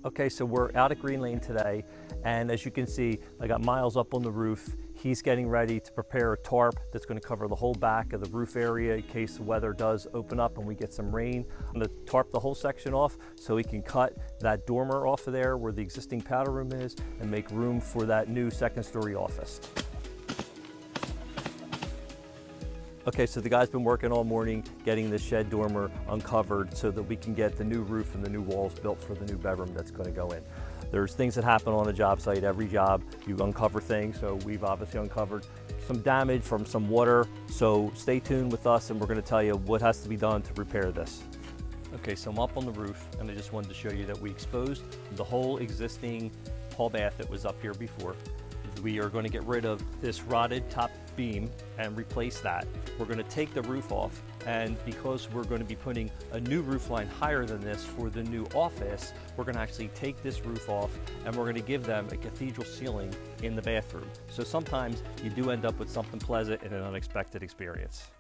Okay, so we're out at Green Lane today, and as you can see, I got Miles up on the roof. He's getting ready to prepare a tarp that's going to cover the whole back of the roof area in case the weather does open up and we get some rain. I'm going to tarp the whole section off so he can cut that dormer off of there where the existing powder room is and make room for that new second-story office. Okay, so the guy's been working all morning getting the shed dormer uncovered so that we can get the new roof and the new walls built for the new bedroom that's going to go in. There's things that happen on a job site. Every job you uncover things, so we've obviously uncovered some damage from some water. So stay tuned with us and we're going to tell you what has to be done to repair this. Okay, so I'm up on the roof and I just wanted to show you that we exposed the whole existing hall bath that was up here before. We are going to get rid of this rotted top beam and replace that. We're going to take the roof off, and because we're going to be putting a new roof line higher than this for the new office, we're going to actually take this roof off and we're going to give them a cathedral ceiling in the bathroom. So sometimes you do end up with something pleasant and an unexpected experience.